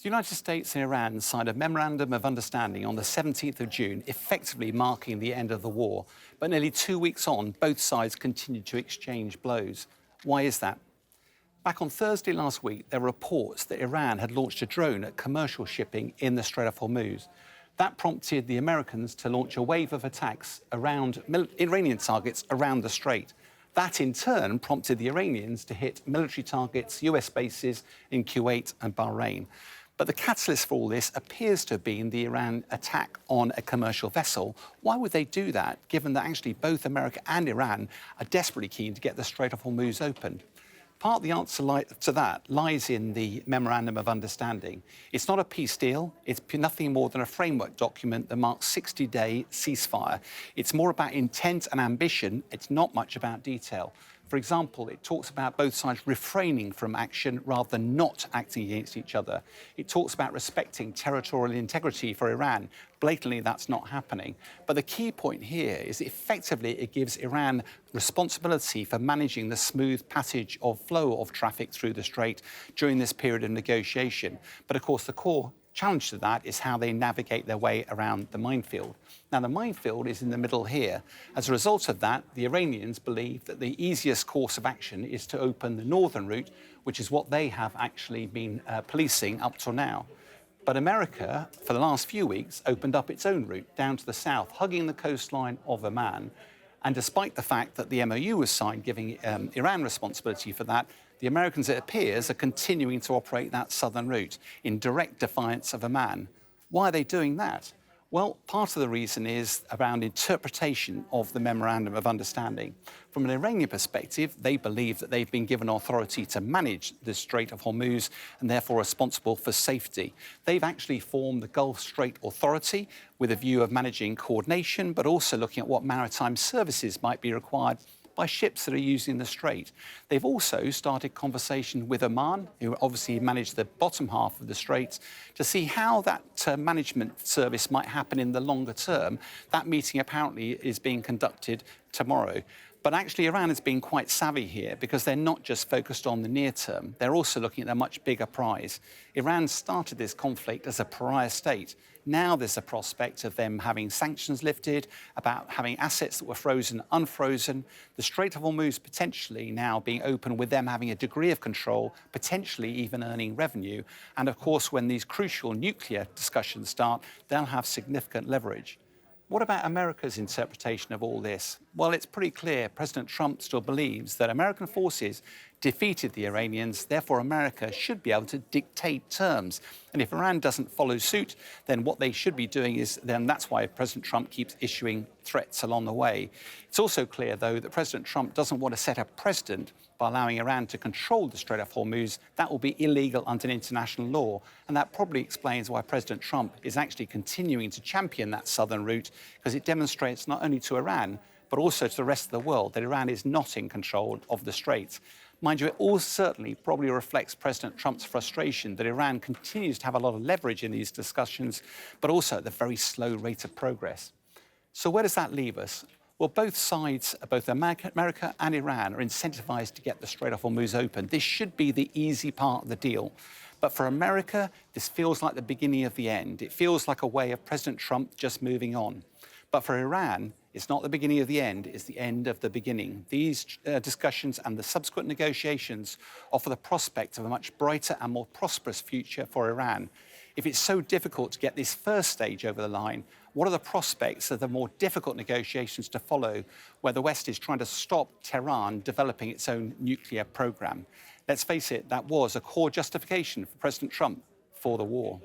The United States and Iran signed a memorandum of understanding on the 17th of June, effectively marking the end of the war. But nearly 2 weeks on, both sides continued to exchange blows. Why is that? Back on Thursday last week, there were reports that Iran had launched a drone at commercial shipping in the Strait of Hormuz. That prompted the Americans to launch a wave of attacks around Iranian targets around the strait. That, in turn, prompted the Iranians to hit military targets, US bases in Kuwait and Bahrain. But the catalyst for all this appears to have been the Iran attack on a commercial vessel. Why would they do that, given that actually both America and Iran are desperately keen to get the Strait of Hormuz opened? Part of the answer to that lies in the Memorandum of Understanding. It's not a peace deal. It's nothing more than a framework document that marks 60-day ceasefire. It's more about intent and ambition. It's not much about detail. For example, it talks about both sides refraining from action rather than not acting against each other. It talks about respecting territorial integrity for Iran. Blatantly, that's not happening. But the key point here is effectively it gives Iran responsibility for managing the smooth passage of flow of traffic through the strait during this period of negotiation. But of course, the core challenge to that is how they navigate their way around the minefield. Now, the minefield is in the middle here. As a result of that, the Iranians believe that the easiest course of action is to open the northern route, which is what they have actually been policing up till now. But America, for the last few weeks, opened up its own route down to the south, hugging the coastline of Oman. And despite the fact that the MOU was signed giving Iran responsibility for that, the Americans, it appears, are continuing to operate that southern route in direct defiance of Oman. Why are they doing that? Well, part of the reason is around interpretation of the Memorandum of Understanding. From an Iranian perspective, they believe that they've been given authority to manage the Strait of Hormuz and therefore responsible for safety. They've actually formed the Gulf Strait Authority with a view of managing coordination, but also looking at what maritime services might be required by ships that are using the strait. They've also started conversation with Oman, who obviously manage the bottom half of the strait, to see how that management service might happen in the longer term. That meeting apparently is being conducted tomorrow. But actually, Iran has been quite savvy here because they're not just focused on the near term. They're also looking at a much bigger prize. Iran started this conflict as a pariah state. Now there's a prospect of them having sanctions lifted, about having assets that were frozen, unfrozen, the Strait of Hormuz potentially now being open with them having a degree of control, potentially even earning revenue. And of course, when these crucial nuclear discussions start, they'll have significant leverage. What about America's interpretation of all this? Well, it's pretty clear President Trump still believes that American forces defeated the Iranians, therefore America should be able to dictate terms. And if Iran doesn't follow suit, then what they should be doing is, then that's why President Trump keeps issuing threats along the way. It's also clear, though, that President Trump doesn't want to set a precedent by allowing Iran to control the Strait of Hormuz. That will be illegal under international law. And that probably explains why President Trump is actually continuing to champion that southern route, because it demonstrates not only to Iran, but also to the rest of the world that Iran is not in control of the strait. Mind you, it all certainly probably reflects President Trump's frustration that Iran continues to have a lot of leverage in these discussions, but also at the very slow rate of progress. So where does that leave us? Well, both sides, both America and Iran, are incentivized to get the Strait of Hormuz open. This should be the easy part of the deal. But for America, this feels like the beginning of the end. It feels like a way of President Trump just moving on. But for Iran, it's not the beginning of the end, it's the end of the beginning. These discussions and the subsequent negotiations offer the prospect of a much brighter and more prosperous future for Iran. If it's so difficult to get this first stage over the line, what are the prospects of the more difficult negotiations to follow, where the West is trying to stop Tehran developing its own nuclear program? Let's face it, that was a core justification for President Trump for the war.